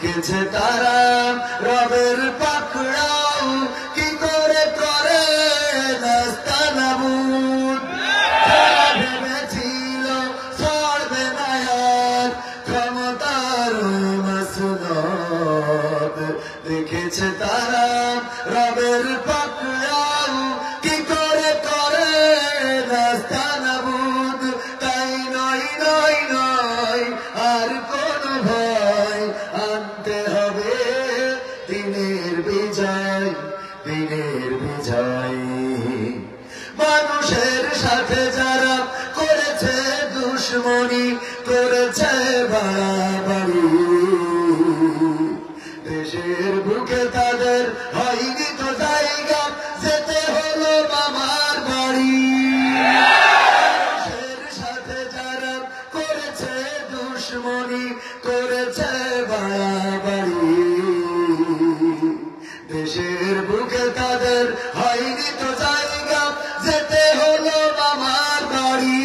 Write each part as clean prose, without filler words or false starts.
দেখেছে তারা রবের পাকড়াও কি করে করে নাস্তানাবুদ। তারা ভেবেছিল ছড়বে না আর ক্ষমতার মাসনদ। দেখেছে তারা রবের পাকড়াও কি করে করে নাস্তানাবুদ। তাই নয় নয় নয় আর কোন ভয়, আনতে হবে দিনের বিজয়, দিনের বিজয়। মানুষের সাথে যারা করেছে দুশ্মনী, করেছে বাড়াবাড়ি, দেশের বুকে তাদের হয়নি তো জায়গা, যেতে হলো মামার বাড়ি। মানুষের সাথে যারা করেছে দুশ্মনী, করেছে বাড়াবাড়ি, দেশের বুকে তাদের হয়নি তো জায়গা, যেতে হলো মামার বাড়ি।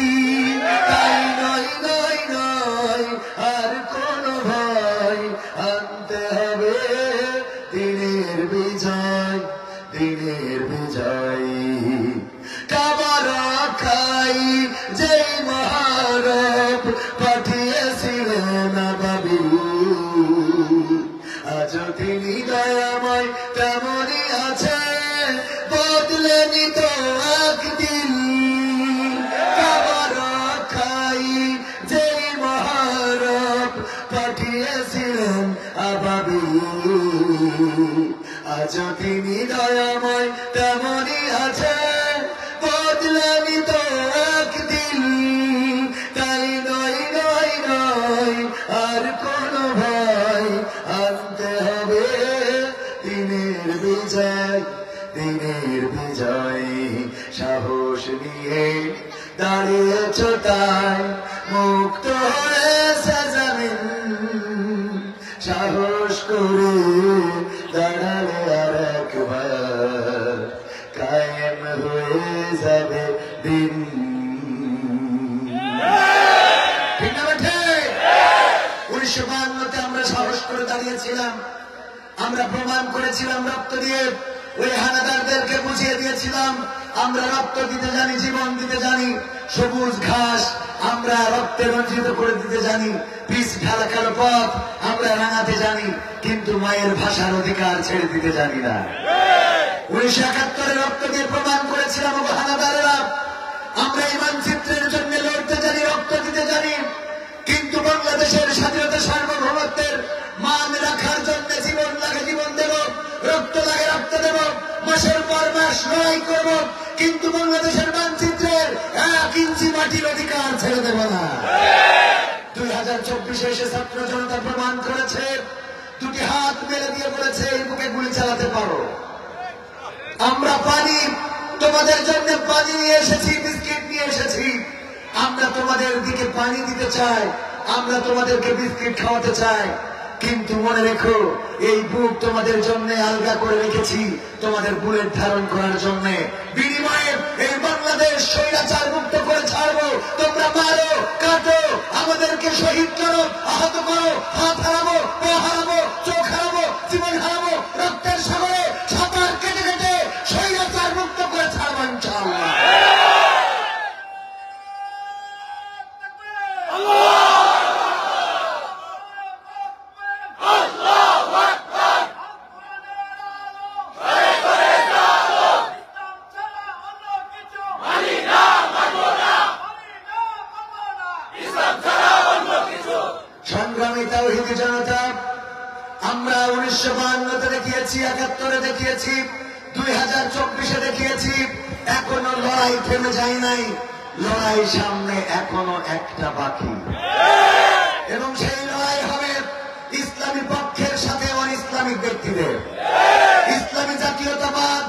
তাই নয় নয় নয় আর কোন ভয়, আনতে হবে দিনের বিজয়, দিনের বিজয়। কাবার খাই যেই মহারব পাঠিয়েছিলেন বাবি, আজ তিনি দয়াময় তেমনই আছে, বদলেনি তো একদিন। কাবার খাই যেই মহারব পাঠিয়েছিলেন আবাবি, আজ তিনি দয়াময় তেমনই আছে, বদলেনি তো একদিন। তাই নয় নয় নয় আর কোন ভয়, আনতে হবে দিনের বিজয়, দিনের বিজয়। সাহস নিয়ে দাঁড়িয়েছ তাই মুক্ত হয়েছে জমিন, সাহস করে দাঁড়ালে আর একবার কায়েম হয়ে যাবে দিন। ঠিক না বেঠে? 1952-তে আমরা সাহস করে দাঁড়িয়েছিলাম, আমরা প্রমাণ করেছিলাম রক্ত দিয়ে, ওই হানাদারদেরকে বুঝিয়ে দিয়েছিলাম আমরা রক্ত দিতে জানি, জীবন দিতে জানি। সবুজ ঘাস আমরা রক্তে রঞ্জিত করে দিতে জানি, পিচ ঢালা কালো পথ আমরা রাঙাতে জানি, কিন্তু মায়ের ভাষার অধিকার ছেড়ে দিতে জানি না। 1971-এ রক্ত দিয়ে প্রমাণ করেছিলাম ও হানাদারেরা আমরা এই মানচিত্রের জন্য লড়তে জানি, রক্ত দিতে জানি, কিন্তু বাংলাদেশের স্বাধীনতা সার্বভৌমত্বের মান রাখার জন্য জীবন লাগে জীবন দেব, রক্ত লাগে রক্ত দেব, মাসের পর মাস লড়াই করব, কিন্তু বাংলাদেশের মানচিত্রের 1 ইঞ্চি মাটির অধিকার ছেড়ে দেব না। 2024-এ এসে ছাত্র জনতা প্রমাণ করেছে, দুটি হাত মেলে দিয়ে বলেছে এই বুকে গুলি চালাতে পারো। আমরা পানি তোমাদের জন্য পানি নিয়ে এসেছি, বিস্কিট নিয়ে এসেছি, আমরা তোমাদের দিকে পানি দিতে চাই, আমরা তোমাদেরকে বিস্কিট খাওয়াতে চাই, কিন্তু মনে রেখো এই বুক তোমাদের জন্য আলগা করে রেখেছি তোমাদের বুলেট ধারণ করার জন্য। বিনিময়ে এই বাংলাদেশ স্বৈরাচার মুক্ত করে ছাড়বো। তোমরা মারো, কাটো, আমাদেরকে শহীদ করো, আহত করো, হাত হারাবো, পা হারাবো, চোখ হারাবো, জীবন হারাবো, রক্তের সাগরে সাঁতার কেটে কেটে স্বৈরাচার মুক্ত করে ছাড়বো ইনশাআল্লাহ। সংগ্রামী তাওহীদি জনতা, আমরা 1952-তে দেখিয়েছি, 71-এ দেখিয়েছি, 2024-এ দেখিয়েছি, এখনো লড়াই থেমে যায় নাই। লড়াই সামনে এখনো একটা বাকি, এবং সেই লড়াই হবে ইসলামী পক্ষের সাথে অন ইসলামিক ব্যক্তিদের। ইসলামী জাতীয়তাবাদ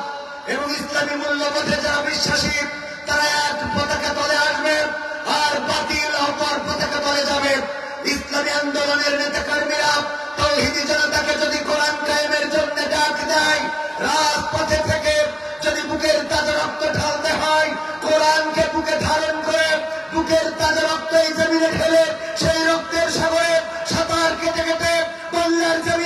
এবং ইসলামী মূল্যবোধে যারা বিশ্বাসী তারা এক পতাকা তলে আসবে, আর বাতিল অপর পতাকা তলে যাবে। ইসলামী আন্দোলনের নেতা কর্মীরা তাওহীদি জনতাকে যদি কোরআন কায়েমের জন্য ডাক দেয়, রাজপথে থেকে যদি বুকের তাজা রক্ত ঢালতে হয়, কোরআনকে বুকে ধারণ করে বুকের তাজা রক্ত এই জমিনে ঢেলে সেই রক্তের সাগরে সাঁতার কেটে কেটে বাংলার জমি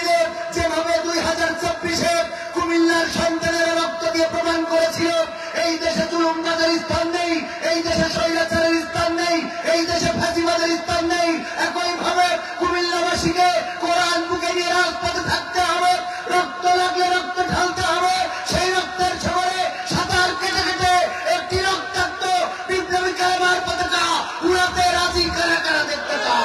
দেশে স্বৈরাচারের স্থান নেই, এই দেশে ফাঁসিবাদের স্থান নেই। একইভাবে কুমিল্লাবাসীকে কোরআন বুকে নিয়ে রাজপথে থাকতে হবে, রক্ত লাগলে রক্ত ঢালতে হবে। সেই রক্তের সাগরে সাঁতার কেটে কেটে একটি রক্তাক্ত বিপ্লবী কালেমার পতাকা উড়াতে রাজি কারা কারা দেখতে চায়।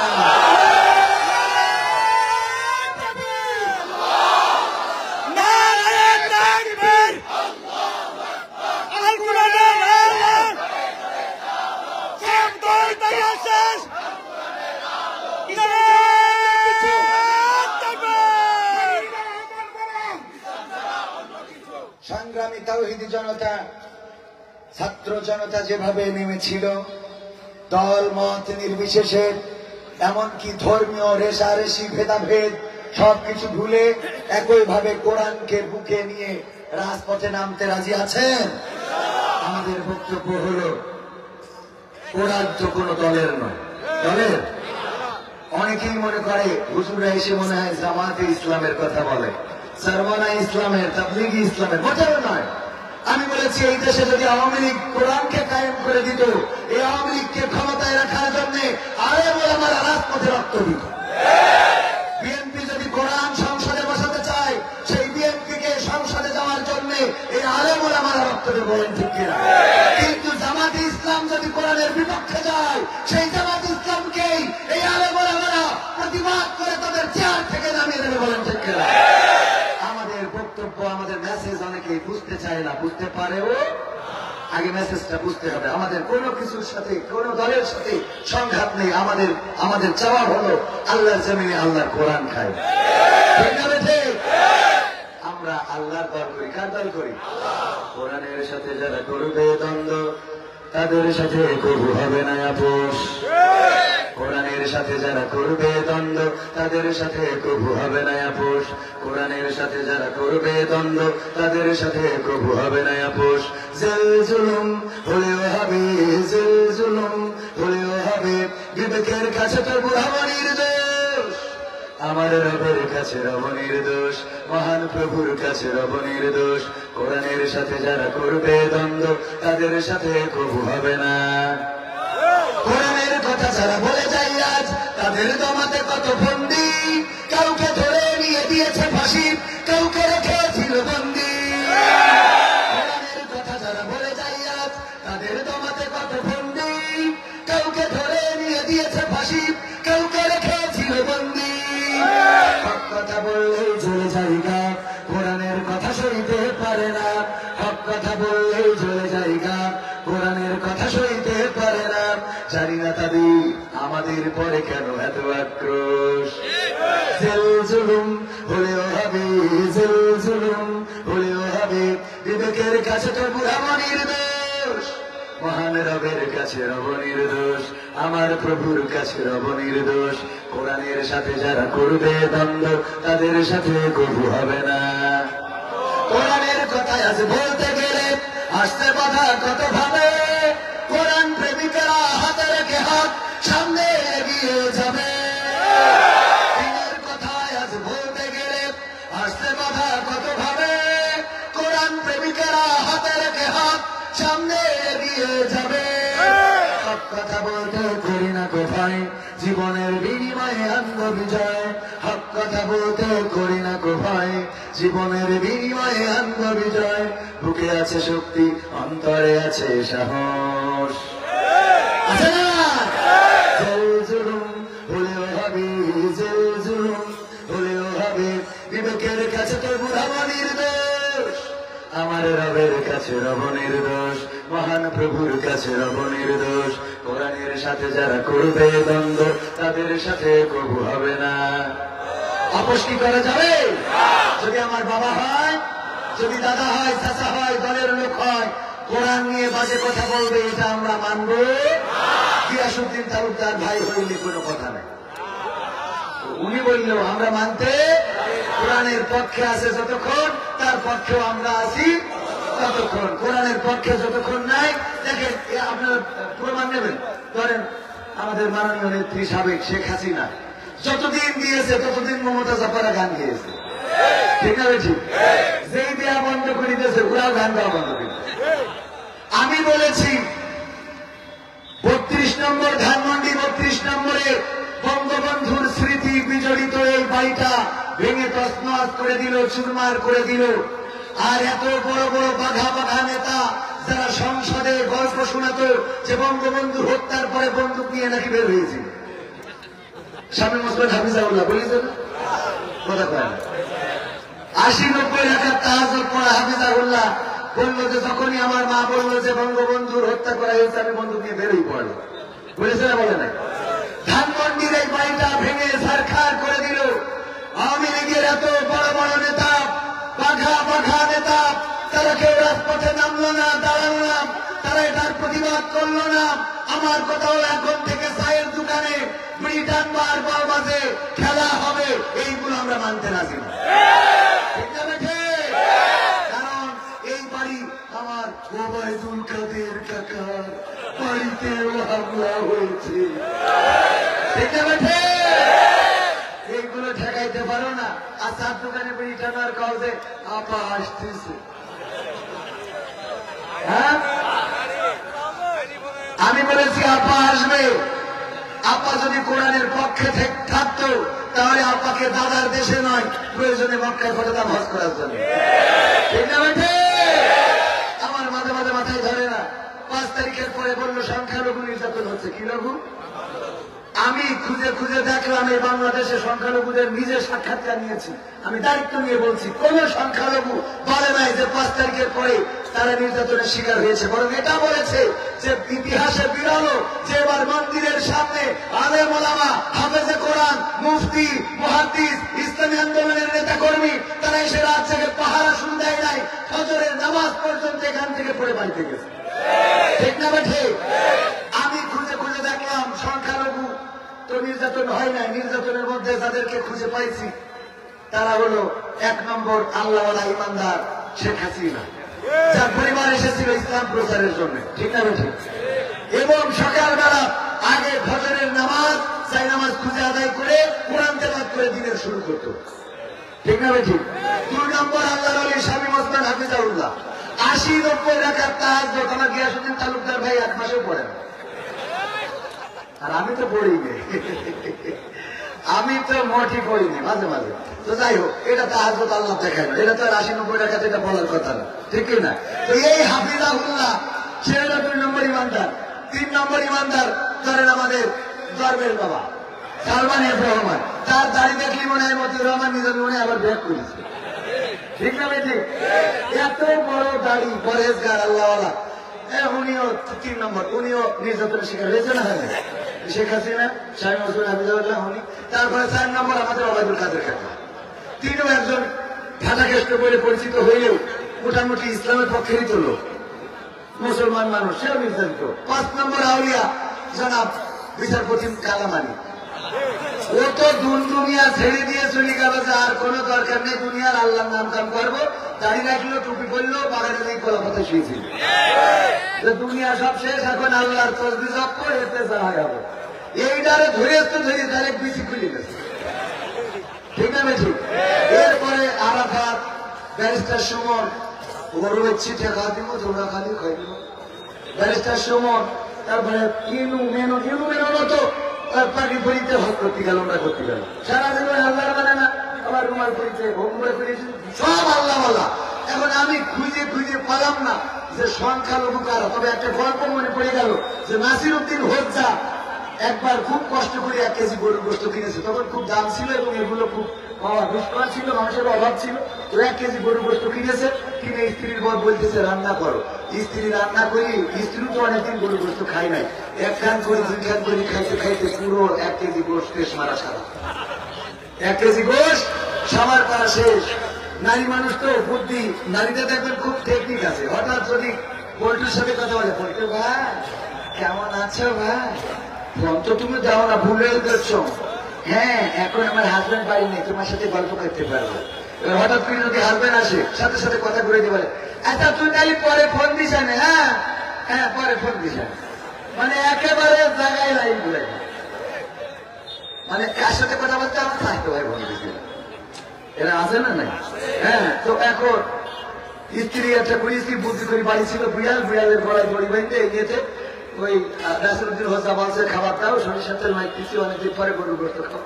সংগ্রামী তাওহীদি জনতা, ছাত্র জনতা যেভাবে নেমেছিল দল মত নির্বিশেষে, এমনকি ধর্মীয় রেষারেষি ভেদাভেদ সবকিছু ভুলে একইভাবে কোরআনকে বুকে নিয়ে রাজপথে নামতে রাজি আছেন। আমাদের বক্তব্য হলো কোরআন তো কোনো দলের নয়, দলের। অনেকেই মনে করে হুজুরা এসে মনে হয় জামাতে ইসলামের কথা বলে, সারওয়ানা ইসলামের, তাবলিগি ইসলামের, মোটেও নয়। আমি বলেছি এই দেশে যদি আওয়ামী লীগ কোরআনকে কায়েম করে দিত, এই আওয়ামী লীগকে ক্ষমতায় রাখার জন্য আলেম ওলামারা রাজপথে রক্ত দিত। বিএনপি যদি কোরআন সংসদে বসাতে চায়, সেই বিএনপিকে সংসদে যাওয়ার জন্য এই আলেম ওলামারা রক্ত দেবে, বলেন ঠিক কিনা? কিন্তু জামাতে ইসলাম যদি কোরআনের বিপক্ষে যায়, সেই জামাতে ইসলামকেই এই আলেম ওলামারা প্রতিবাদ করে তাদের চেয়ার থেকে নামিয়ে দেবে, বলেন ঠিক কিনা? আমাদের বক্তব্য, আমাদের মেসেজ অনেকেই বুঝতে চায় না, বুঝতে পারেও। আগে মেসেজটা বুঝতে হবে। আমাদের কোনো কিছুর সাথে, কোনো দলের সাথে সংঘাত নেই। আমাদের চাওয়া হলো আল্লাহর জমিনে আল্লাহর কোরআন খাই। আমরা আল্লাহর দল করি। কার দল করি? কোরআনের সাথে যারা করবে দ্বন্দ্ব, তাদের সাথে কবু হবে না আপোষ। কোরআনের সাথে যারা করবে দ্বন্দ্ব, তাদের সাথে কবু হবে না আপোষ। কোরআনের সাথে যারা করবে দ্বন্দ্ব, তাদের সাথে কবু হবে না আপোষ। জেল জুলুম হলেও হবে, জেল জুলুম হলেও হবে, বিবেকের কাছে তো বুড়াবাড়ির দোষ, আমার রবের কাছে রব নির্দোষ, মহান প্রভুর কাছে রব নির্দোষ। কোরআনের সাথে যারা করবে দ্বন্দ্ব, তাদের সাথে কবু হবে না। কোরআনের কথা যারা বলে যায় আজ, তাদের দমাতে কত বন্দি, কাউকে ধরে নিয়ে দিয়েছে ফাঁসি, কাউকে রেখেছিল বন্দি। কোরআনের কথা যারা বলে যায় আজ, তাদের দমাতে কত বন্দি, কাউকে ধরে নিয়ে দিয়েছে ফাঁসি, কাউকে রেখেছিল বন্দি। হক কথা বললেই জ্বলে জায়গা, কোরআনের কথা সইতে পারে না। হক কথা বললেই জ্বলে জায়গা, কোরআনের কথা সইতে পারে না। জানি না তাদের আমাদের পরে কেন এত আক্রোশ। জেল জুলুম হলেও হবে, জেল জুলুম হলেও হবে, বিবেকের কাছে তো বুড়াবো নির্দোষ, মহান রবের কাছে রব নির্দোষ, আমার প্রভুর কাছে রব নির্দোষ। কোরআনের সাথে যারা করবে দ্বন্দ্ব, তাদের সাথে কবু হবে না। কোরআনের কথা আজ বলতে গেলে আসতে বাধা কত ভাবে, কোরআন প্রেমিকেরা হাতে রেখে হাত সামনে এগিয়ে যাবে। দিনের কথা আজ বলতে গেলে আসতে বাধা কত ভাবে, কোরআন প্রেমিকেরা হাতে রেখে হাত সামনে এগিয়ে যাবে। সব কথা বলতে করি না কোথায়, জীবনের বিনিময়ে আনন্দ বিজয়। হক কথা বলতে করি না কোথায়, জীবনের বিনিময়ে আনন্দ বিজয়। বুকে আছে শক্তি, অন্তরে আছে সাহস, আছে না? জেল জুলুম হলেও হবে, জেল জুলুম হলেও হবে, বিবেকের কাছে তো বুড়াবো নির্দোষ, আমার রবের কাছে রব নির্দোষ, মহান প্রভুর কাছে রব নির্দোষ। কোরআনের সাথে যারা করবে দ্বন্দ্ব, তাদের সাথে কবু হবে না। আপোষ কি করা যাবে? যদি আমার বাবা হয়, যদি দাদা হয়, চাচা হয়, দলের লোক হয়, কোরআন নিয়ে বাজে কথা বলবে, এটা আমরা মানব? গিয়াসউদ্দিন তালুকদার ভাই হইলে কোনো কথা নাই, উনি বললেও আমরা মানতে কোরআনের পক্ষে আছে যতক্ষণ, তার পক্ষেও আমরা আছি ততক্ষণ। কোরআনের পক্ষে যতক্ষণ নাই, দেখেন আপনারা প্রমাণ নেবেন। ধরেন আমাদের মাননীয় নেত্রী সাবেক শেখ হাসিনা যতদিন দিয়েছে ততদিন মমতা জাফারা গান গিয়েছে, ঠিক না? ঠিক। যেই দেয়া বন্ধ করে দিয়েছে ওরাও গান গাওয়া বন্ধ করে। আমি বলেছি বাড়িটা ভেঙে তছনছ করে দিল, চুরমার করে দিল। আর এত বড় বড় বাঘা বাঘা নেতা যারা সংসদে গল্প শোনাতো যে বঙ্গবন্ধু হত্যার পরে বন্দুক নিয়ে নাকি বের হয়েছিল, শামীম ওসমান হাফিজাউল্লাহ বলেছেন কথা কয় 80-90 রাকাত তাহাজ্জুদ পড়া হাফিজাউল্লাহ বললো যে যখনই আমার মা বললো যে বঙ্গবন্ধুর হত্যা করা হয়েছে আমি বন্দুক নিয়ে বেরোই পড়লো, বলেছে না বলে নাই? ধানমন্ডির এই বাড়িটা ভেঙে ছারখার করে দিল। আওয়ামী লীগের এত বড় বড় নেতা, বাঘা বাঘা নেতা, তারা কেউ রাজপথে নামলো না, দাঁড়ালো না, তারা এটার প্রতিবাদ করলো না। আমার কথা হলো এখন থেকে চায়ের দোকানে ব্রিটান বার বাজে খেলা হবে, এইগুলো আমরা মানতে রাজি না। কারণ এই বাড়ি আমার ওবায়দুল কাদের কাকার বাড়িতেও হামলা হয়েছে, ঠিক না বেঠে? এইগুলো ঠেকাইতে পারো না। আর চার দোকানে ব্রিটান আর কাউকে আপা আসতেছে, হ্যাঁ আমি বলেছি আপা আসবে। আপা যদি কোরআনের পক্ষে থাকতো তাহলে আপাকে দাদার দেশে নয়, প্রয়োজনে মক্কায় ফটোদাম হজ করার জন্য, ঠিক না বেঠে? আমার মাঝে মাঝে মাথায় ধরে না। 5 তারিখের পরে বললো সংখ্যালঘু নির্যাতন হচ্ছে। কি লঘু? আমি খুঁজে খুঁজে দেখলাম এই বাংলাদেশে সংখ্যালঘুদের নিজের সাক্ষাৎকার নিয়েছি। আমি দায়িত্ব নিয়ে বলছি, কোন সংখ্যালঘু বলে নাই যে 5 তারিখের পরে তারা নির্যাতনের শিকার হয়েছে। বরং এটা বলেছে যে ইতিহাসে বিরল যে এবার মন্দিরের সামনে আলেম ওলামা, হাফেজে কোরআন, মুফতি, মুহাদ্দিস, ইসলামী আন্দোলনের নেতা কর্মী তারা এসে রাত থেকে পাহারা শুরু দেয় নাই, ফজরের নামাজ পর্যন্ত এখান থেকে পড়ে বাড়িতে গেছে, ঠিক না বেঠে? আমি খুঁজে খুঁজে দেখলাম সংখ্যালঘু তো নির্যাতন হয় নাই। নির্যাতনের মধ্যে যাদেরকে খুঁজে পাইছি তারা হলো 1 নম্বর আল্লাহওয়ালা ইমানদার শেখ হাসিনা, যার পরিবার এসেছিল ইসলাম প্রচারের জন্য, ঠিক না বেঠে? এবং সকালবেলা আগে ফজরের নামাজ চাই নামাজ খুঁজে আদায় করে কোরআন তেলাওয়াত করে দিনের শুরু করতো, ঠিক না বেঠে? 2 নম্বর আল্লাহর ওলি শামীম ওসমান হাফিজাউল্লাহ 80-90 রাকাত তাহাজ্জুদ। আমার গিয়াসউদ্দিন তালুকদার ভাই 1 মাসেও পড়েন, আর আমি তো পড়িনি, আমি তো মোটই পড়িনি, মাঝে মাঝে। তো যাই হোক, এটা তাহাজ্জুদ আল্লাহ দেখায় না, এটা তো 80-90 রাকাত, এটা বলার কথা না, ঠিক না? তো এই হাফিজাউল্লাহ সে 2 নম্বর ইমানদার। 3 নম্বর ইমানদার ধরেন আমাদের দরবেশ বাবা সালমান এফ রহমান, তার দাড়ি দেখলি মনে হয় মতিউর রহমান নিজের মনে আবার ব্যাক করেছে, ঠিক না বেটি? এত বড় দাড়ি, পরেজগার, আল্লাহওয়ালা, উনিও 3 নম্বর, উনিও নির্যাতনের শিকার হয়েছে না? হয় শেখ হাসিনা, শামীম ওসমান হাফিজাউল্লাহ উনি। তারপরে 4 নম্বর আমাদের ওবায়দুল কাদের কাকা। 3ও একজন ঢাকাকেষ্ট বলে পরিচিত হইলেও মোটামুটি ইসলামের পক্ষেরই তো লোক, মুসলমান মানুষ, সেও নির্যাতিত। 5 নম্বর আউলিয়া জনাব বিচারপতি কালামানি, ও তো দুনিয়া ছেড়ে দিয়ে চলে গেল যে আর কোনো দরকার নেই, দুনিয়ার আল্লাহর নাম কাম করবো, দাড়ি রাখলো, টুপি পরলো, বাগানে নেই কলা পাতা শুয়েছিল, দুনিয়া সব শেষ, এখন আল্লাহর তসবিহ জপ করে এতে যাওয়া হবে। এইটারে ধরে ডাইরেক্ট বিসি খুলে গেছে, ঠিক না বেশি? এরপরে আরাফাত, ব্যারিস্টার সুমন, গরুবের ছিটে খা দিব, তোমরা খালি খাই দিব, ব্যারিস্টার সুমন। তারপরে ইনু মেনু মতো পাখি পরিতে হক করতে গেল, আমরা করতে গেল, সারা জীবন আল্লাহর মানে না, আবার রুমাল করেছে, হোমরা করেছে, সব আল্লাহ আল্লাহ। এখন আমি খুঁজে খুঁজে পেলাম না যে সংখ্যালঘু কারা। তবে একটা গল্প মনে পড়ে গেল যে নাসির উদ্দিন হোজ্জা একবার খুব কষ্ট করে 1 কেজি গরুর গোস্ত কিনেছে, তখন খুব দাম ছিল এবং এগুলো খুব পাওয়া দুষ্কর ছিল, মানুষের অভাব ছিল। তো 1 কেজি গরুর গোস্ত কিনেছে, কিনে স্ত্রীর বর বলতেছে রান্না করো। স্ত্রী রান্না করি, স্ত্রী তো অনেকদিন গরুর গোস্ত খাই নাই, 1 খান করে 2 খান করে খাইতে খাইতে পুরো 1 কেজি গোস্ত শেষ মারা সারা, 1 কেজি গোস্ত সামার করা শেষ। নারী মানুষ তো বুদ্ধি, নারীদের দেখবেন খুব টেকনিক আছে। হঠাৎ যদি পল্টুর সাথে কথা বলে, পল্টু ভাই কেমন আছো ভাই, ফোন তো তুমি দাও না, ভুলে করছো। হ্যাঁ এখন আমার হাজবেন্ড বাড়ি নেই, তোমার সাথে গল্প করতে পারবো। হঠাৎ করে যদি হাজবেন্ড আসে, সাথে সাথে কথা ঘুরে দিয়ে বলে, আচ্ছা তুই তাহলে পরে ফোন দিস না? হ্যাঁ হ্যাঁ পরে ফোন দিস। মানে একেবারে জায়গায় লাইন ঘুরে, মানে কার সাথে কথা বলতে আমার থাকতে হয় ফোন দিতে, এরা আছে না নাই? হ্যাঁ। তো এখন স্ত্রী একটা করে, স্ত্রী বুদ্ধি করে বাড়ি ছিল, বিড়ালের গলায় দড়ি বাঁধতে এগিয়েছে। ওই নাসিরউদ্দিন হোসা বলছে খাবার দাও, সরিষার তেল মাইক দিচ্ছি, অনেকদিন পরে গরুর গোস্ত খাও।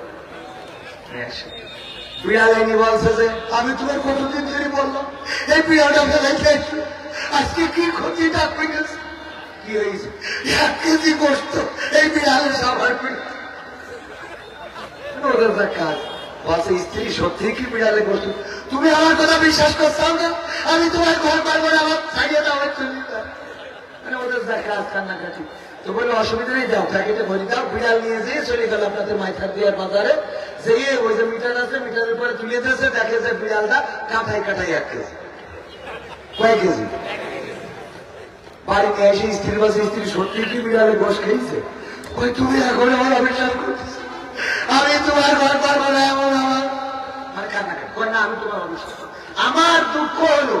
বিড়াল এনে বলছে যে আমি তোমার কতদিন ধরে বললাম এই বিড়ালটা ফেলাই খাইছো, আজকে কি ক্ষতিটা করেছে? কি হয়েছে? 1 কেজি গোস্ত এই বিড়ালের সবার ওদের কাজ বলছে স্ত্রী সত্যি কি বিড়ালে গোস্ত? তুমি আমার কথা বিশ্বাস করছাও না? আমি তোমার ঘর পারবো না, আমার ছাড়িয়ে দাও, চলে যাও। মানে ওদের যা কাজ কান্নাকাটি। তো বলে অসুবিধা নেই, দাও প্যাকেটে ভরি দাও। বিড়াল নিয়ে যেয়ে চলে গেল আপনাদের মাইথার দিয়ার বাজারে, যেয়ে ওই যে মিটার আছে মিটারের পরে তুলে দিয়েছে, দেখে যে বিড়ালটা কাঠাই কাঠাই 1 কেজি। কয় কেজি? বাড়িতে এসে স্ত্রীর বাসে স্ত্রী সত্যি কি বিড়ালে গোশ খেয়েছে? ওই তুমি এখন আমার অবিশ্বাস করতেছ, আমি তোমার ঘর পারবো না, এমন আমার মানে কান্নাকাটি কয় না, আমি তোমার অবিশ্বাস। আমার দুঃখ হলো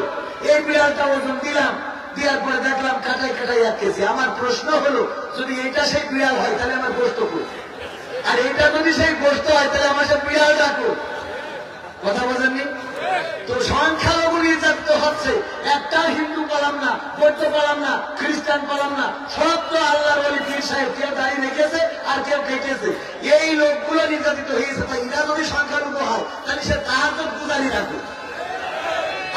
এই বিড়ালটা ওজন দিলাম, দেওয়ার পরে দেখলাম কাটাই কাটাই 1 কেজি। আমার প্রশ্ন হলো যদি এটা সেই বিড়াল হয় তাহলে আমার গোস্ত কই? আর এটা যদি সেই গোস্ত হয় তাহলে আমার সে বিড়াল ডাকো। কথা বোঝেননি? তো সংখ্যালঘু নির্যাতিত হচ্ছে, একটা হিন্দু পেলাম না, বৌদ্ধ পেলাম না, খ্রিস্টান পেলাম না, সব তো আল্লাহর ওলি পীর সাহেব, কেউ দাঁড়িয়ে রেখেছে আর কেউ কেটেছে। এই লোকগুলো নির্যাতিত হয়েছে। তাই এরা যদি সংখ্যালঘু হয় তাহলে সে তাহাজ্জুদ গুজারি রাখবে,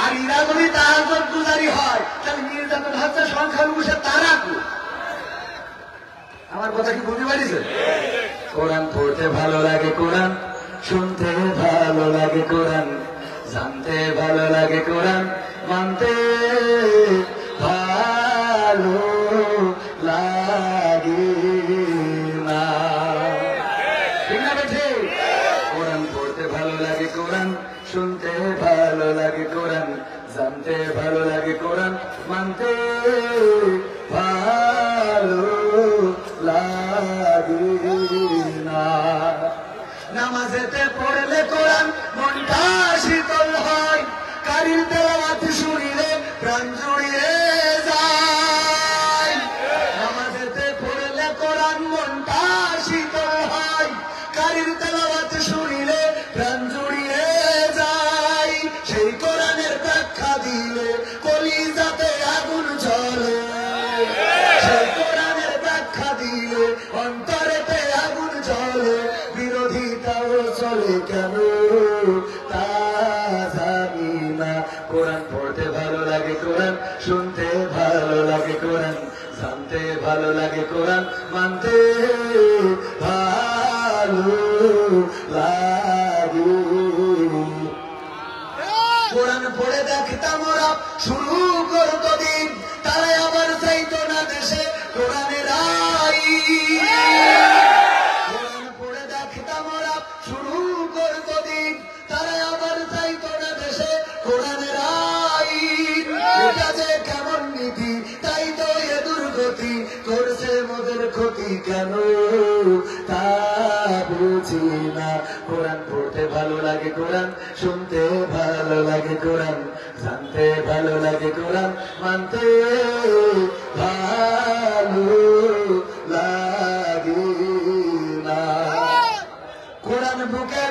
আর এরা যদি তাহাজ্জুদ গুজারি হয় তাহলে নির্যাতন হচ্ছে সংখ্যালঘু, সে তা রাখবে। আমার কথা কি বুঝতে পারিছে? কোরআন পড়তে ভালো লাগে, কোরআন শুনতে ভালো লাগে, কোরআন জানতে ভালো লাগে, কোরআন মানতে ভালো লাগে না। ঠিক না বেঠে? কোরআন পড়তে ভালো লাগে, কোরআন শুনতে ভালো লাগে, কোরআন জানতে ভালো লাগে, কোরআন মানতে ভালো লাগে না। নামাজেতে পড়লে কোরআন মনটা শীতল হয়, কারির তেলাওয়াত শুনিলে প্রাণ জুড়িয়ে যায়। নামাজেতে পড়লে কোরআন মনটা শীতল হয়, কারির তেলাওয়াত শুনিলে প্রাণ জুড়িয়ে যায়। সেই কোরআনের ব্যাখ্যা দিলে কলিজাতে আগুন জ্বলে, সেই কোরআনের ব্যাখ্যা দিলে অন্তরেতে আগুন জ্বলে। বিরোধিতাও চলে কেন তা জানি না। কোরআন পড়তে ভালো লাগে, কোরআন শুনতে ভালো লাগে, কোরআন জানতে ভালো লাগে, কোরআন মানতে ভালো লাগে। কোরআন পড়ে দেখতাম ওরা শুরু করতো দিন, তারাই আবার চাইতো না দেশে কোরআনের আইন। কোরআন পড়ে দেখতাম ওরা শুরু করতো দিন, তারাই আবার চাইতো না দেশে কোরআনের আইন। এটা যে কেমন নীতি, তাই তো এ দুর্গতি, করছে মোদের ক্ষতি কেন তা বুঝি না। কোরআন পড়তে ভালো লাগে, কোরআন শুনতে ভালো লাগে, কোরআন জানতে ভালো লাগে, কোরআন মানতে ভালো লাগে না। কোরআন বুকে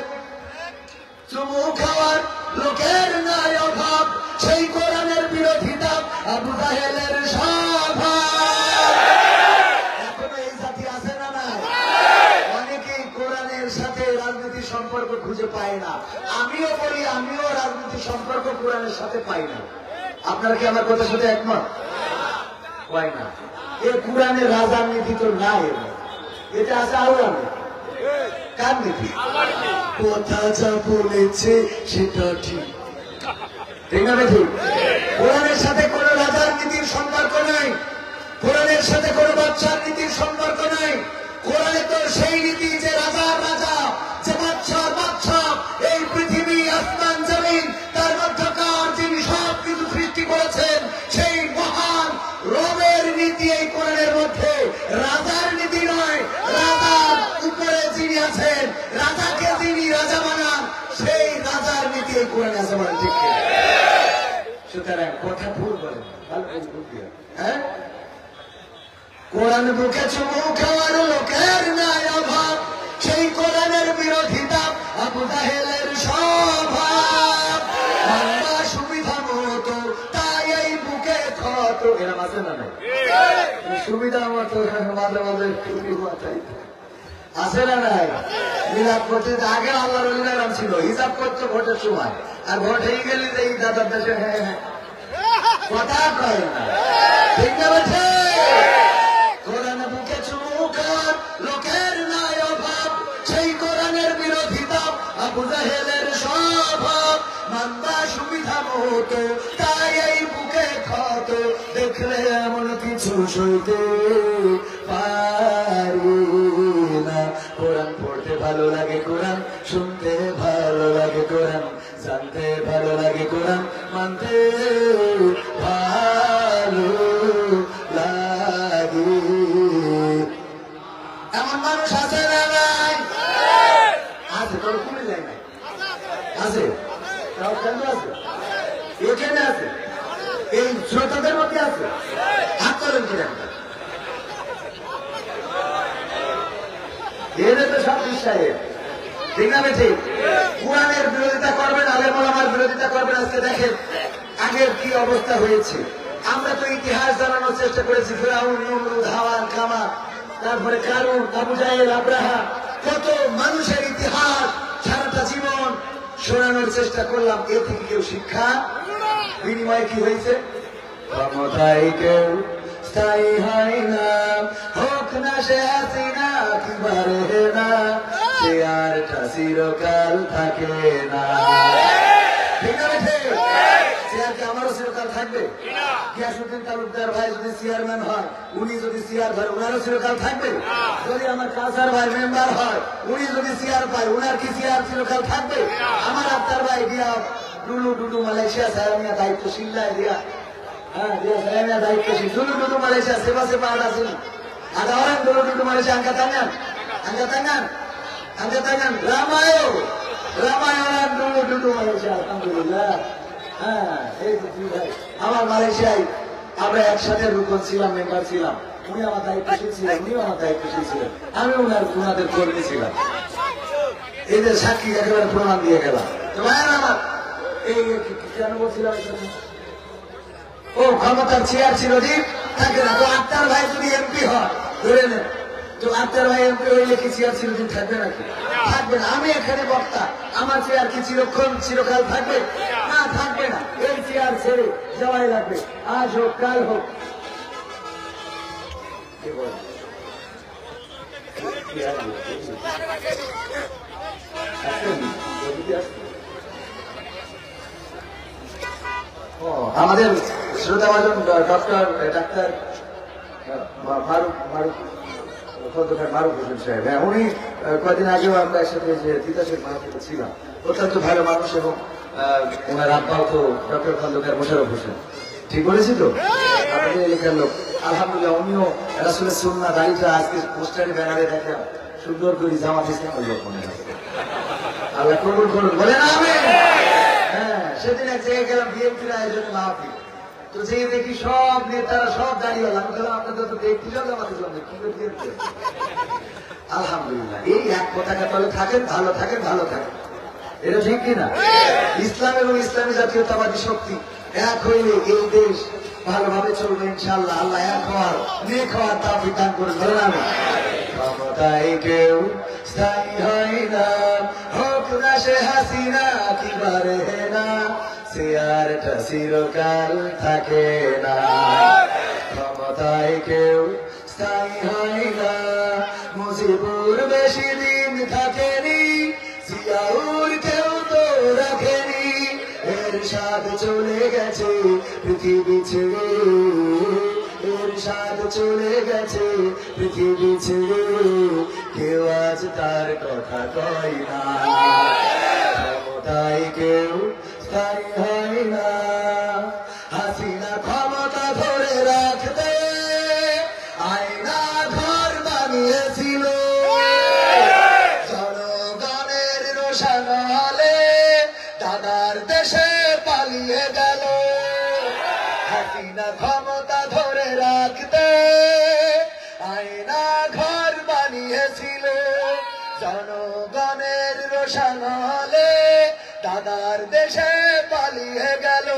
চুমু খাওয়ার লোকের নাই অভাব, সেই কোরআনের বিরোধিতা আবু জাহেলের স্বভাব। এখনো এই জাতি আছে না? না, অনেকেই কোরআনের সাথে রাজনীতির সম্পর্ক খুঁজে পায় না। আমিও বলি, আমিও রাজনীতির সম্পর্ক কোরআনের সাথে পাই না। আপনারা কি আমার কথার সাথে একমত? পাই না। এই কোরআনের রাজার নীতি তো নাই, এটা আছে আল্লাহর নীতি। কার নীতি? কথা যা বলেছে সেটা ঠিক, ঠিক না ঠিক? কোরআনের সাথে কোন রাজার নীতির সম্পর্ক নেই, কোরআনের সাথে কোন বাচ্চার নীতির সম্পর্ক নেই। কোরআনে তো সেই নীতি যে রাজার রাজা, যে বাচ্চার বাচ্চা, এই পৃথিবী আসমান জমিন তার মধ্যকার যিনি সব কিছু সৃষ্টি করেছেন, সেই মহান রবের নীতি এই কোরআনের মধ্যে। রাজার নীতি নয়, রাজার উপরে যিনি আছেন, রাজাকে যিনি রাজা বানান, সেই রাজার নীতি এই কোরআনে আছে। বলেন ঠিক? সুতরাং কথা ভুল বলেন, হ্যাঁ? কোরআন বুকে চুমু খাওয়ার লোকের নাই অভাব, সেই কোরআনের বিরোধিতা আবু জাহেলের স্বভাব। আমরা সুবিধা মতো তাই এই বুকে ক্ষত, এরা মাঝে না নাই সুবিধা মতো মাঝে মাঝে আছে না নাই? মিলাদ করতে আগে আল্লাহর ওলিরা নাম ছিল, হিসাব করতো ভোটের সময়, আর ভোট হয়ে গেলে এই দাদার দেশে হ্যাঁ হ্যাঁ কথা কয় না, ঠিক না বেঠে? কোরআনে বুকে চুমুকার লোকের নাই অভাব, সেই কোরআনের বিরোধিতা আবু জাহেলের স্বভাব, মানবা সুবিধা মতো তাই এই বুকে ক্ষত, দেখলে এমন কিছু সইতে পারি না। কোরআন পড়তে ভালো লাগে, কোরআন শুনতে ভালো লাগে, কোরআন জানতে ভালো লাগে, কোরআন মানতে ভালো লাগে। এমন মানুষ আছে না নাই? আছে, তোর কমে যায় নাই? আছে, আছে, এখানে আছে, এই শ্রোতাদের মধ্যে আছে। হাত করেন কি একটা এদের তো সব বিশ্বাসে, ঠিক না ঠিক? কোরআনের বিরোধিতা করবেন, আলেম ওলামার বিরোধিতা করবেন। আজকে দেখেন আগের কি অবস্থা হয়েছে। আমরা তো ইতিহাস জানানোর চেষ্টা করেছি, ফিরআউন, নমরুদ, হাওয়ান, কামার, তারপরে কারুন, আবু জাহেল, আব্রাহা, কত মানুষের ইতিহাস সারাটা জীবন শোনানোর চেষ্টা করলাম। এ থেকে কেউ শিক্ষা বিনিময়ে কি হয়েছে? ক্ষমতায় কেউ স্থায়ী হয় না, হোক না সে হাসিনা কি পারে না, সে আর চিরকাল থাকে না, ঠিক না বেঠে? সে আর কি আমারও চিরকাল থাকবে? গিয়াসউদ্দিন তালুকদার ভাই যদি চেয়ারম্যান হয়, উনি যদি চেয়ার ধরে, উনারও চিরকাল থাকবে? যদি আমার কাসার ভাই মেম্বার হয়, উনি যদি চেয়ার পায়, উনার কি চেয়ার চিরকাল থাকবে? আমার আত্মার ভাই দিয়া ডুলু ডুডু মালয়েশিয়া সারামিয়া দায়িত্ব শিল্লায় দিয়া, হ্যাঁ dia saya punya daikasi dulu Malaysia sepa ada sini, ada orang dulu Malaysia angkat tangan ramai orang dulu Malaysia, alhamdulillah। হ্যাঁ এই তো ভাই আমার মালয়েশিয়ায় আমরা একসাথে রুকন ছিলাম, মেম্বার ছিলাম, উনি আমার দায়িত্বশীল ছিলেন, উনিও আমার দায়িত্বশীল ছিলেন, আমি ওনাদের কর্মী ছিলাম। এদের সাক্ষী একেবারে প্রমাণ দিয়ে গেলাম। তো ভাইয়ের আমার এই কেন বলছিলাম, ও ক্ষমতার চেয়ার চিরদিন থাকে না। তো আক্তার ভাই যদি এমপি হয় ধরে নেন, তো আক্তার ভাই এমপি হইলে কি চেয়ার চিরদিন থাকবে নাকি? থাকবে না। আমি এখানে বক্তা, আমার চেয়ার কি চিরকাল থাকবে? না, থাকবে না। এই চেয়ার ছেড়ে যাওয়াই লাগবে, আজ হোক কাল হোক। আমাদের শ্রোতাভাজন ডাক্তার মারুফ হোসেন সাহেব, হ্যাঁ উনি কয়েকদিন আগেও আমরা একসাথে যে তিতাসের মাহফিলে ছিলাম, অত্যন্ত ভালো মানুষ, এবং ওনার আব্বাও তো ডক্টর খন্দকার মোশাররফ হোসেন, ঠিক বলেছি তো? আমাদের এলাকার লোক, আলহামদুলিল্লাহ। উনিও রাসূলের সুন্নাহ দাড়িটা আজকে পোস্টারে ব্যানারে দেখলাম, সুন্দর করে জামাত ইসলামের লোক মনে হয়। আল্লাহ কবুল করুন, বলেন আমিন। হ্যাঁ, সেদিন এক জায়গায় গেলাম বিএনপির আয়োজনে মাহফিল, তো যে দেখি সব নেতারা সব দাঁড়িয়ে গেলাম, আপনাদের তো দেখতে যাও আমাকে জন্য কি করে। আলহামদুলিল্লাহ, এই এক পতাকা তলে থাকেন, ভালো থাকেন, ভালো থাকেন, এটা ঠিক কিনা? ইসলাম এবং ইসলামী জাতীয়তাবাদী শক্তি এক হইলে এই দেশ ভালোভাবে চলবে ইনশাআল্লাহ। আল্লাহ এক হওয়ার, নেক হওয়ার তৌফিক দান করুন, বলেন আমিন। ক্ষমতায় কেউ স্থায়ী হয় না, হোক না সে হাসিনা কি পারে না, সে আর চিরকাল থাকে না। ক্ষমতায় কেউ স্থায়ী হয় না, মুজিবুর বেশি দিন থাকেনি, জিয়াউর কেউ তো রাখেনি, এরশাদ চলে গেছে পৃথিবী ছেড়ে, এরশাদ চলে গেছে পৃথিবী ছেড়ে, কেউ আজ তার কথা কয় না। ক্ষমতায় কেউ স্থায়ী হয় না, হাসিনা ক্ষমতা ধরে রাখতে আয়না ঘর বানিয়েছিল, জনগণের রোশানলে দাদার দেশে পালিয়ে গেল। হাসিনা ক্ষমতা ধরে রাখতে আয়না ঘর বানিয়েছিল, জনগণের রোশানলে দাদার দেশে পালিয়ে গেল।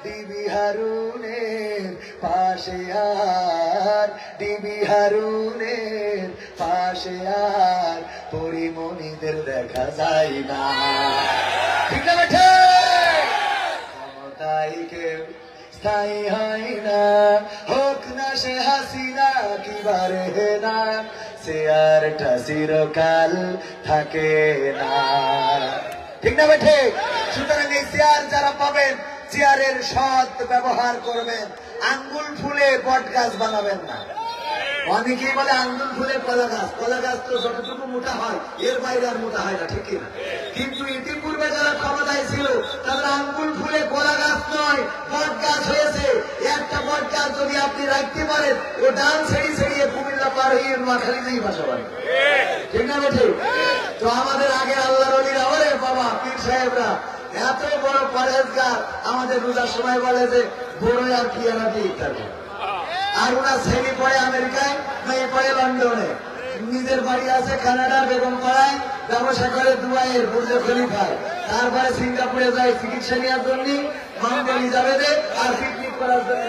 ডিবি হারুনের পাশে আর ডিবি হারুনের পাশে আর পরিমণিদের দেখা যায় না। ঠিক না বেঠে? ক্ষমতায় কেউ স্থায়ী হয় না, হোক না সে হাসিনা কি বারে না, চেয়ারটা চিরকাল থাকে না। ঠিক না বেঠে? সুতরাং এই চেয়ার যারা পাবেন, চেয়ারের সৎ ব্যবহার করবেন, আঙ্গুল ফুলে বট গাছ বানাবেন না। অনেকেই বলে আঙ্গুল ফুলে কলা গাছ, কলা গাছ তো যতটুকু মোটা হয় এর বাইরে আর মোটা হয় না, ঠিক না? কিন্তু ইতিপূর্বে যারা ক্ষমতায় ছিল তাদের আঙ্গুল ফুলে কলা গাছ নয়, বট গাছ হয়েছে। একটা বট গাছ যদি আপনি রাখতে পারেন, ও ডান ছেড়ি ছেড়িয়ে কুমিল্লা পার হয়ে নোয়াখালীতেই বাসা বাড়ে। ঠিক না বেঠে? তো আমাদের আগে আল্লাহর ওলিরা, ওরে বাবা পীর সাহেবরা এত বড় পরেজগার, আমাদের রোজার সময় বলে যে বড় আর কি আর ইত্যাদি। আর ওনার ছেলে পড়ে আমেরিকায়, মেয়ে পড়ে লন্ডনে, নিজের বাড়ি আছে কানাডার বেগম পাড়ায়, ব্যবসা করে দুবাইয়ের বুর্জ খলিফায়, তারপরে সিঙ্গাপুরে যায় চিকিৎসা নেওয়ার জন্য, মামগলি যাবে যে আর পিকনিক করার জন্য।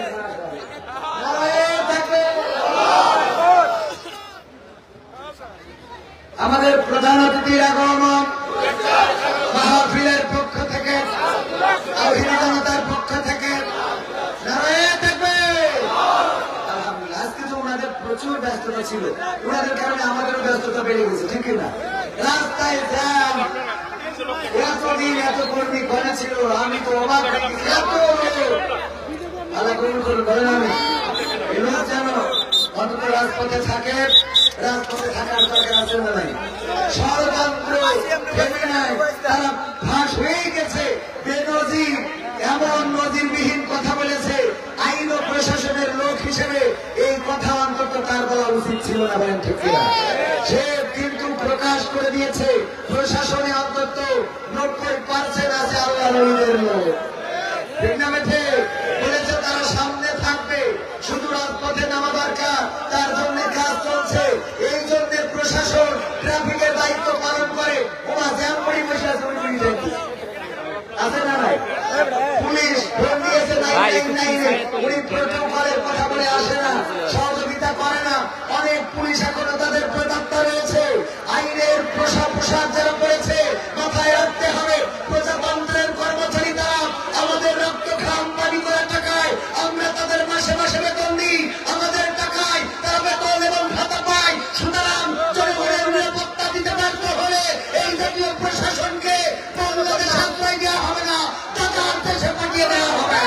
আমাদের প্রধান অতিথির আগমন মাহফিলের পক্ষ থেকে, তাওহীদি জনতার পক্ষ থেকে নারায়ে তাকবীর। আলহামদুলিল্লাহ, আজকে তো ওনাদের প্রচুর ব্যস্ততা ছিল, ওনাদের কারণে আমাদেরও ব্যস্ততা বেড়ে গেছে, ঠিক না? রাস্তায় জ্যাম, এতদিন এত কর্মী ঘরে ছিল, আমি তো অবাক হয়ে গেছি। এত আল্লাহ কবুল করুন, বলেন আমি এগুলো যেন অন্তত রাজপথে থাকে, রাজপথে থাকার দরকার আছে না নাই? ষড়যন্ত্র থেমে নাই, তারা ফাঁস হয়ে গেছে। বেনজির এমন নজিরবিহীন কথা বলেছে, আইন ও প্রশাসনের লোক হিসেবে এই কথা অন্তত তার বলা উচিত ছিল না, বলেন ঠিক কিনা? সে কিন্তু প্রকাশ করে দিয়েছে প্রশাসনে অন্তত 90% আছে আল্লাহর ওলিদের লোক। ঠিক না বেঠে? বলেছে তারা সামনে থাকবে, শুধু রাজপথে নামা দরকার, তার জন্য কাজ চলছে। এই জন্য প্রশাসন ট্রাফিকের দায়িত্ব পালন করে। ওমা জ্যাম পড়ি বসে আছে, আছে না নাই? পুলিশ ফোন দিয়েছে 999-এ, উনি প্রোটোকলের কথা বলে আসে না, সহযোগিতা করে না। অনেক পুলিশ এখনো তাদের প্রেতাত্মা রয়েছে। আইনের পোশাক যারা পড়েছে, মাথায় রাখতে হবে প্রজাতন্ত্রের কর্মচারী তারা। আমাদের রক্ত ঘাম পানি করে টাকায় আমরা তাদের মাসে মাসে বেতন দিই, আমাদের টাকায় তারা বেতন এবং ভাতা পায়। সুতরাং জনগণের নিরাপত্তা দিতে ব্যর্থ হলে এই জাতীয় প্রশাসনকে বাংলাদেশ আশ্রয় দেওয়া হবে না, টাকার দেশে পাঠিয়ে দেওয়া হবে।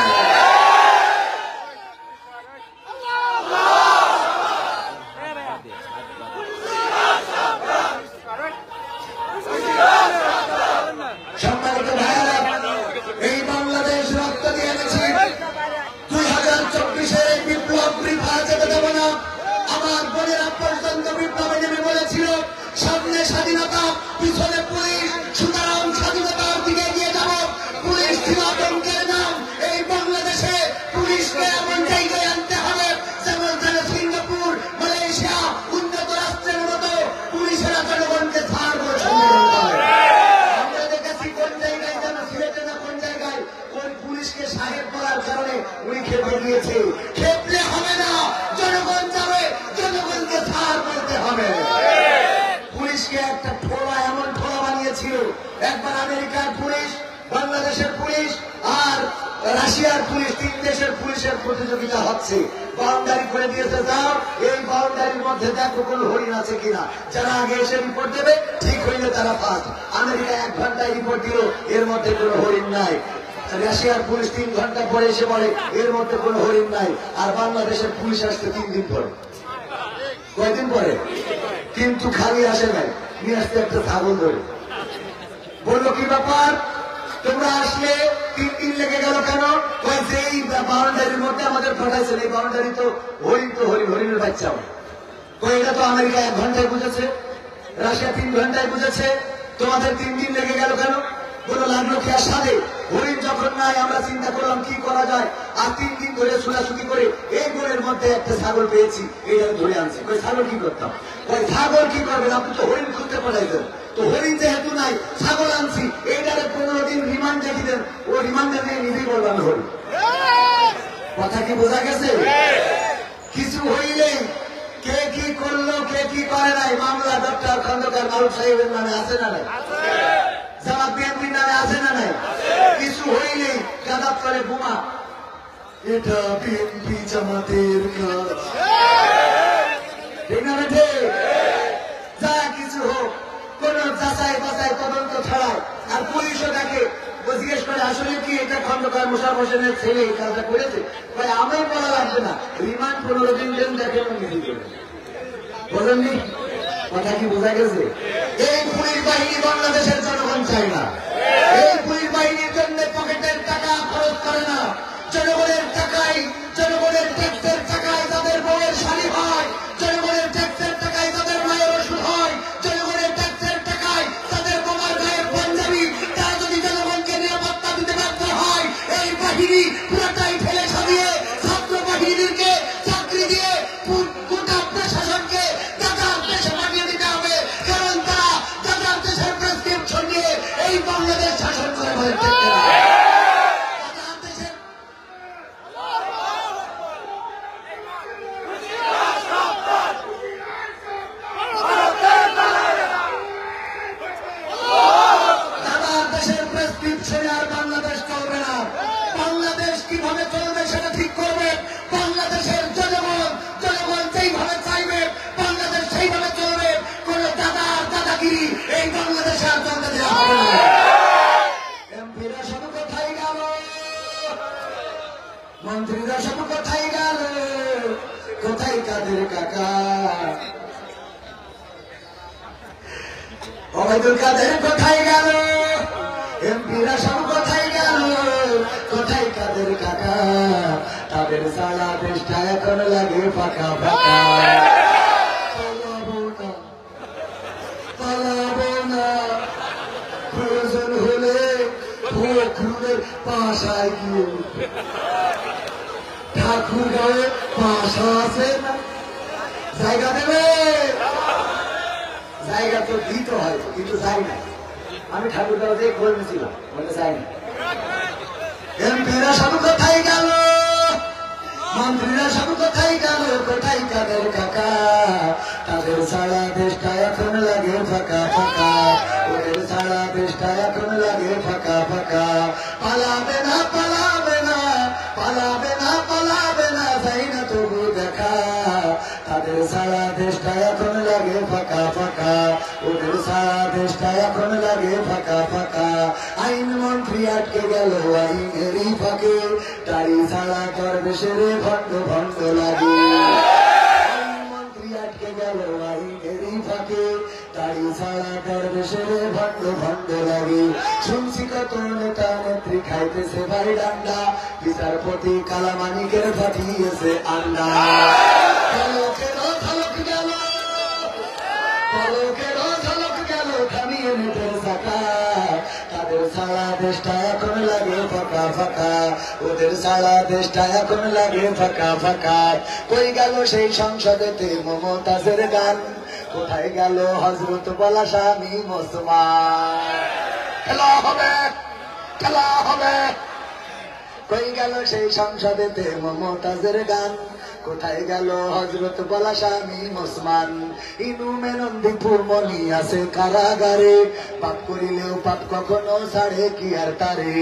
সম্মানিত ভাইয়েরা, এই বাংলাদেশ রক্ত দিয়ে এনেছি। 2024-এর এই বিপ্লব বৃথা যেতে দেব না। আমার বোনেরা পর্যন্ত বিপ্লবে নেমে বলেছিল সামনে স্বাধীনতা, পিছনে পুলিশ, সুতরাং স্বাধীনতার দিকে এগিয়ে যাব। পুলিশ ছিল আতঙ্কের নাম। এই বাংলাদেশে পুলিশকে এমন জায়গায় আনতে হবে যেমন সিঙ্গাপুর, মালয়েশিয়া, উন্নত রাষ্ট্রের মতো পুলিশেরা জনগণকে ছাড় করে সম্মেলন করে। আমরা দেখেছি কোন জায়গায় যেন সিলেটে না কোন জায়গায় কোন পুলিশকে সাহেব বলার কারণে উনি খেপে গিয়েছে। খেপলে হবে না, জনগণ যাবে, জনগণকে ছাড় করতে হবে। পুলিশকে একটা ঠোলা, এমন ঠোলা বানিয়েছিল। একবার আমেরিকার পুলিশ, বাংলাদেশের পুলিশ আর রাশিয়ার পুলিশ, 3 দেশের পুলিশের প্রতিযোগিতা হচ্ছে। বাউন্ডারি করে দিয়েছে, যাও এই বাউন্ডারির মধ্যে দেখো কোন হরিণ আছে কিনা। যারা আগে এসে রিপোর্ট দেবে, ঠিক হইলে তারা ফার্স্ট। আমেরিকা 1 ঘন্টায় রিপোর্ট দিল, এর মধ্যে কোনো হরিণ নাই। রাশিয়ার পুলিশ 3 ঘন্টা পরে এসে বলে এর মধ্যে কোনো হরিণ নাই। আর বাংলাদেশের পুলিশ আসতে 3 দিন পরে। কয়দিন পরে? কিন্তু খালি আসে নাই, নিয়ে আসতে একটা ছাগল ধরে। বললো কি ব্যাপার, তোমরা আসলে 3 দিন লেগে গেল কেন? এই বাউন্ডারির মধ্যে আমাদের পাঠাইছেন, এই বাউন্ডারি তো হরিণ, তো হরিণের বাচ্চা। এটা তো আমেরিকা 1 ঘন্টায় বুঝেছে, রাশিয়া 3 ঘন্টায় বুঝেছে, তোমাদের 3 দিন লেগে গেল কেন? বললো লাগলো কি আর সাথে হরিণ যখন নাই, আমরা চিন্তা করলাম কি করা যায়। আর 3 দিন ধরে ছোটাছুটি করে এই গোলের মধ্যে একটা ছাগল পেয়েছি, এইটা ধরে আনছি। ওই ছাগল কি করতাম? ওই ছাগল কি করবেন, আপনি তো হরিণ খুঁজতে পাঠাইছেন। তো হরিণ যেহেতু নাই, ছাগল আনছি। এইটারে 15 দিন রিমান্ড রেখে দেন, ও রিমান্ডে নিয়ে নিজেই বললাম হরিণ। কথা কি বোঝা গেছে? কিছু হইলে কে কি করলো কে কি করে নাই মামলা ডক্টর খন্দকার মারুফ সাহেবের নামে আছে না নাই? জামাত বিএনপির নামে আছে না নাই? কিছু হইলেই গাদাত করে বোমা, এটা বিএনপি জামাতের কাজ, ঠিক না বেঠে? যা কিছু হোক, কোন যাচাই বাছাই তদন্ত ছাড়াই, আর পুলিশও তাকে জিজ্ঞেস করে আসলে কি এটা খন্দকার মোশাররফ হোসেনের ছেলে এই কাজটা করেছে? ভাই আমার বলা লাগবে না, রিমান্ড 15 দিন দেন, দেখেন বোঝেননি কথা কি বোঝা গেছে? এই পুলিশ বাহিনী বাংলাদেশের জনগণ চায় না। এই পুলিশ বাহিনীর জন্য পকেটের টাকা খরচ করে না, জনগণের টাকায়, জনগণের ট্যাক্সের টাকায় তাদের বউয়ের শাড়ি হয়, জনগণের ট্যাক্সের টাকায় তাদের মায়ের ওষুধ হয়, জনগণের ট্যাক্সের টাকায় তাদের বোমার গায়ের পাঞ্জাবি। তারা যদি জনগণকে নিরাপত্তা দিতে ব্যর্থ হয়, এই বাহিনী পুরোটাই ঠেলে সাজিয়ে ছাত্র বাহিনীদেরকে চাকরি দিয়ে গোটা প্রশাসনকে দাদার দেশে পাঠিয়ে দিতে হবে, কারণ তারা দাদার দেশের প্রেসক্রিপশন নিয়ে এই বাংলাদেশ শাসন করে বলে থাকতে পারে। মন্ত্রীরা সব কোথায় গেল? কোথায় কাদের কাকা? ওবায়দুল কাদের কোথায় গেল? এমপিরা সব কোথায় গেল? কোথায় কাদের কাকা? তাদের সারা দেশটা এখন লাগে ফাঁকা ফাঁকা। পালাবো না, প্রয়োজন হলে ভোটের পাশায় গিয়ে ঠাকুর গাঁয়ে পাশা আছে না, জায়গা দেবে? জায়গা তো দিতে হয়, কিন্তু যাই না। আমি ঠাকুর গাঁও দিয়ে বলছিলাম, বলে যাই না। এমপিরা সব কোথায় গেল? মন্ত্রীরা সব কোথায় গেল? কোথায় কাদের কাকা? তাদের সারা দেশটা এখন লাগে ফাঁকা ফাঁকা, ওদের সারা দেশটা এখন লাগে ফাঁকা ফাঁকা। পালাবে না, পালাবে না, পালাবে না, পালাবে না, যাই না তবু দেখা। তাদের সারা দেশটা এখন লাগে ফাঁকা ফাঁকা, ওদের সারা দেশটা এখন লাগে ফাঁকা ফাঁকা। আইন মন্ত্রী আটকে গেল আইনেরই ফাঁকে, গাড়ি ছাড়া দরবেশের ভণ্ড ভণ্ড লাগে। আইন মন্ত্রী আটকে গেল আইনেরই ফাঁকে, গাড়ি ছাড়া দরবেশের ভণ্ড ভণ্ড লাগে। শুনছি কত নেতা নেত্রী খাইতেছে ভাই ডান্ডা, বিচারপতি কালামানিকের পাঠিয়েছে আন্ডা। পলকের ঝলক গেল, পলকের ঝলক গেল থামিয়ে নেটের চাকা। তাদের সারা দেশটা এখন লাগে ফাঁকা ফাঁকা, ওদের সারা দেশটা এখন লাগে ফাঁকা ফাঁকা। কই গেল সেই সংসদেতে মমতাজের গান? কোথায় গেল হযরত বলা স্বামী মুসলমান? খেলা হবে, খেলা হবে। কই গেল সেই সংসদেতে মমতাজের গান? কোথায় গেল হযরত বলা স্বামী মুসলমান? ইনু মেনন্দীপুর মনি আছে কারাগারে, পাপ করিলেও পাপ কখনো ছাড়ে কি আর তারে।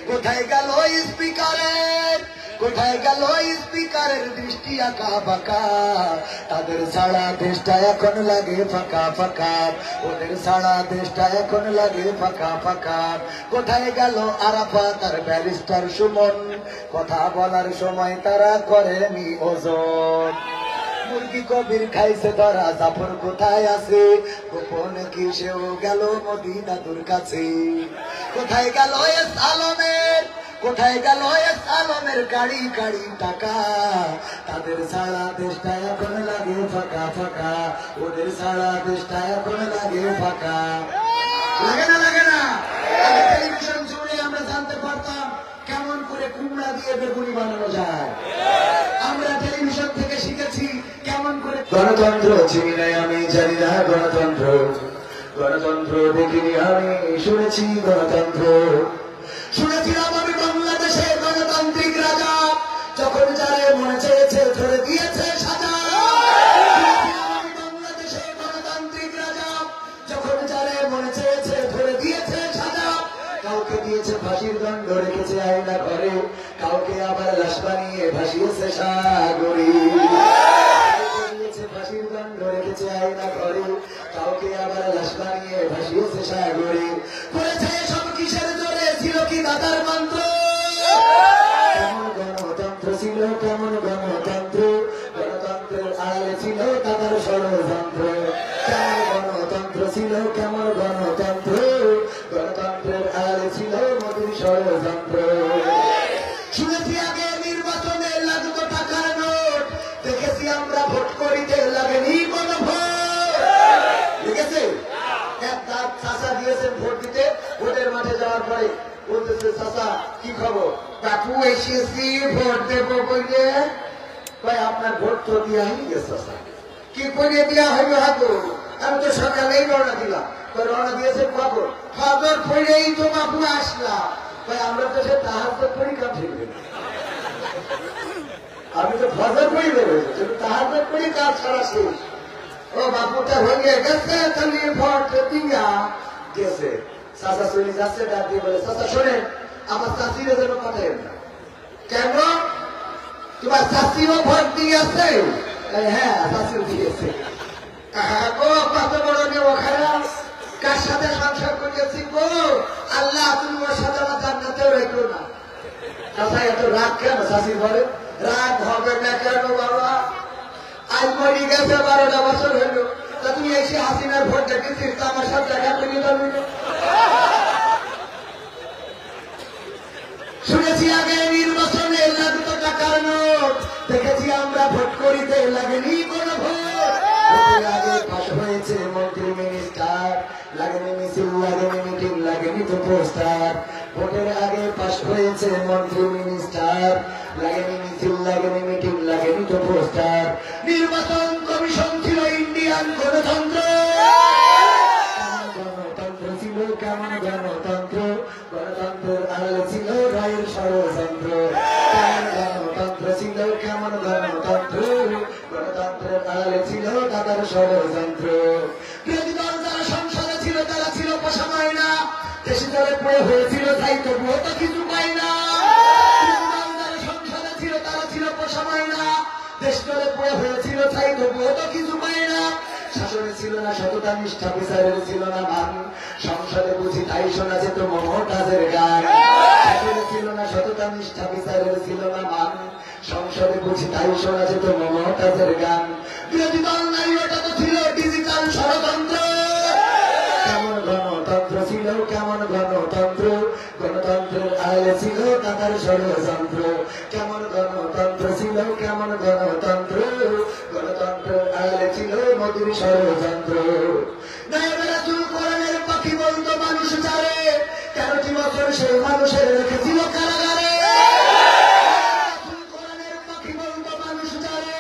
কোথায় গেল স্পিকারের, কোথায় গেল স্পিকারের দৃষ্টি আঁকা বাঁকা? তাদের সারা দেশটা এখন লাগে ফাঁকা ফাঁকা, ওদের সারা দেশটা এখন লাগে ফাঁকা ফাঁকা। কোথায় গেল আরাফাত আর ব্যারিস্টার সুমন? কথা বলার সময় তারা করেনি ওজন। মুরগি কবির খাইছে ধরা, জাফর কোথায় আছে? গোপন কি সেও গেল মদিনাতুর কাছে? কোথায় গেল এস আলমের, কোথায় গেল এস আলমের গাড়ি গাড়ি টাকা? তাদের সারা দেশটা এখন লাগে ফাঁকা ফাঁকা, ওদের সারা দেশটা এখন লাগে ফাঁকা। লাগে না, লাগে না? আগে টেলিভিশন শুনে আমরা জানতে পারতাম কেমন করে কুমড়া দিয়ে বেগুনি বানানো যায়। আমরা টেলিভিশন থেকে শিখেছি কেমন করে গণতন্ত্র চিনি নাই আমি, জানি না গণতন্ত্র। গণতন্ত্র দেখিনি আমি, শুনেছি গণতন্ত্র। শুনেছিলাম আমি বাংলাদেশের গণতান্ত্রিক রাজা, যখন যারে মনে চেয়েছে ধরে দিয়েছে সাজা। শুনেছিলাম ভাসিয়েছে সাগরে, ফাঁসির দণ্ড রেখেছে আয়না ঘরে, কাউকে আবার লাশ বানিয়ে ভাসিয়েছে সাগরে। করেছে সব কিসের জোরে, ছিল কি দাদার মন্ত্র? কেমন গণতন্ত্র ছিল, কেমন গণতন্ত্র, গণতন্ত্রের আড়ালে ছিল দাদার ষড়যন্ত্র। কেমন গণতন্ত্র ছিল, কেমন গণতন্ত্র, গণতন্ত্রের আড়ালে ছিল মোদির ষড়যন্ত্র। শুনেছি আগে নির্বাচনে লাগতো টাকার নোট, দেখেছি আমরা ভোট করিতে লাগেনি কোন ভোট। দেখেছে এক দাঁত চাষা দিয়েছেন ভোট দিতে, ভোটের মাঠে যাওয়ার পরে বলতেছে চাষা কি খবর, কাকু এসেছি ভোট দেবো বলে। আপনার ভোট তো দিয়া হয়ে গেছে চাষা। কি করে দেওয়া হইল হাগো? আমি তো সকালেই রওনা দিলাম। রওনা দিয়েছে খবর, খবর পড়েই তো বাবু আসলাম। আমরা তো সে তাহাজ্জুদ পড়ি কাজ শিখবে, আমি তো ফজর পড়ি দেবো, কিন্তু তাহাজ্জুদ পড়ি কাজ সারা শেষ। ও বাপুটা হয়ে গেছে, তাহলে ভোট দিয়া গেছে। চাচা চলে যাচ্ছে, ডাক দিয়ে বলে চাচা শোনেন, আমার চাষিরা যেন পাঠায় না। কেন? তোমার চাষিও ভোট দিয়েছে? হ্যাঁ চাষিও দিয়েছে। কত বড় নেওয়া খারাপ, কার সাথে সংসার করিয়েছি গো আল্লাহ, তুমি ওর সাথে আমার জান্নাতেও রেখো না। চাচা এত রাগ কেন চাষির ঘরে? রাগ হবে না কেন বাবা? আজ মরি গেছে 12টা বছর হইল, তা তুমি এসে হাসিনার ভোট দেখেছিস, তা আমার সাথে দেখা করি পারবি না? শুনেছি আগে নির্বাচনে লাগতো টাকার নোট, দেখেছি আমরা ভোট করিতে লাগেনি কোন ভোট। ভোটের আগে পাশ হয়েছে মন্ত্রী মিনিস্টার, লাগেনি মিছিল, লাগেনি মিটিং, লাগেনি তো পোস্টার। ভোটের আগে পাশ হয়েছে মন্ত্রী মিনিস্টার, লাগেনি মিছিল, লাগেনি মিটিং, লাগেনি তো পোস্টার। নির্বাচন কমিশন ছিল ইন্ডিয়ান গণতন্ত্র। গণতন্ত্র ছিল কেমন গণতন্ত্র, গণতন্ত্রের আড়ালে ছিল রায়ের ষড়যন্ত্র। গণতন্ত্র ছিল কেমন গণতন্ত্র, গণতন্ত্রের আড়ালে ছিল দাদার ষড়যন্ত্র। বিরোধী দল যারা সংসদে ছিল তারা ছিল পোষা ময়না, দেশে দলে পড়ে হয়েছিল তাই তবুও তো কিছু পায় না। বিরোধী দল যারা সংসদে ছিল তারা ছিল পোষা ময়না, দেশ দলে পড়ে হয়েছিল তাই তবুও তো কিছু পায় না। শাসনে ছিল না সততা নিষ্ঠা, বিচারের ছিল না মান, সংসদে বুঝি তাই শোনা যেত মমতাজের গান। শাসনে ছিল না সততা নিষ্ঠা, বিচারের ছিল না মান, সংসদে বুঝি তাই শোনা যেত মমতাজের গান। বিরোধী দল নাই, ওটা তো ছিল ডিজিটাল ষড়যন্ত্র। কেমন গণতন্ত্র ছিল, কেমন গণতন্ত্র, গণতন্ত্রের আড়ালে ছিল দাদার ষড়যন্ত্র। কেমন গণতন্ত্র ছিল, কেমন গণতন্ত্র, গণতন্ত্রের আড়ালে ছিল মোদির ষড়যন্ত্র। নায়েবেরা চুল কোরআনের পাখি বলতো মানুষ যারে, 13টি বছর সেই মানুষের রেখেছিল কারাগারে। চুল কোরআনের পাখি বলতো মানুষ যারে,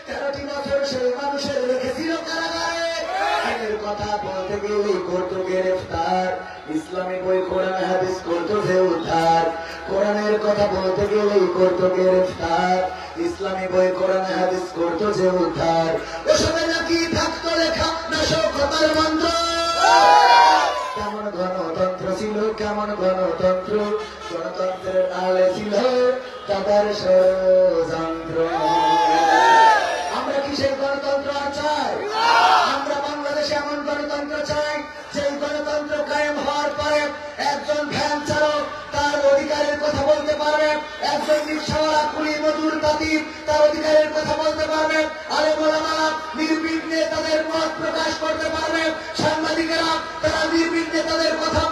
13টি বছর সেই মানুষের রেখেছিল কারাগারে। আইনের কথা বলতে গেলেই করতো গ্রেফতার, ইসলামী বই কোরআন হাদিস করতো যে উদ্ধার। কোরআনের কথা বলতে গেলেই করতো গ্রেফতার, ইসলামী বই কোরআন হাদিস করতো যে উদ্ধার। ওসবে নাকি থাকতো লেখা নাশকতার মন্ত্র। কেমন গণতন্ত্র ছিল, কেমন গণতন্ত্র, গণতন্ত্রের আড়ালে ছিল দাদার ষড়যন্ত্র। আমরা কি সেই গণতন্ত্র আর চাই? আমরা বাংলাদেশে এমন গণতন্ত্র চাই যে গণতন্ত্র কায়েম হওয়ার পরে একজন ভ্যান চালক তার অধিকারের কথা বলতে পারবে, একজন রিকশাওয়ালা কুলি মজুর তাঁতি তার অধিকারের কথা বলতে পারবে, আলেম ওলামারা নির্বিঘ্নে তাদের মত প্রকাশ করতে পারবে, সাংবাদিকেরা তারা নির্বিঘ্নে তাদের কথা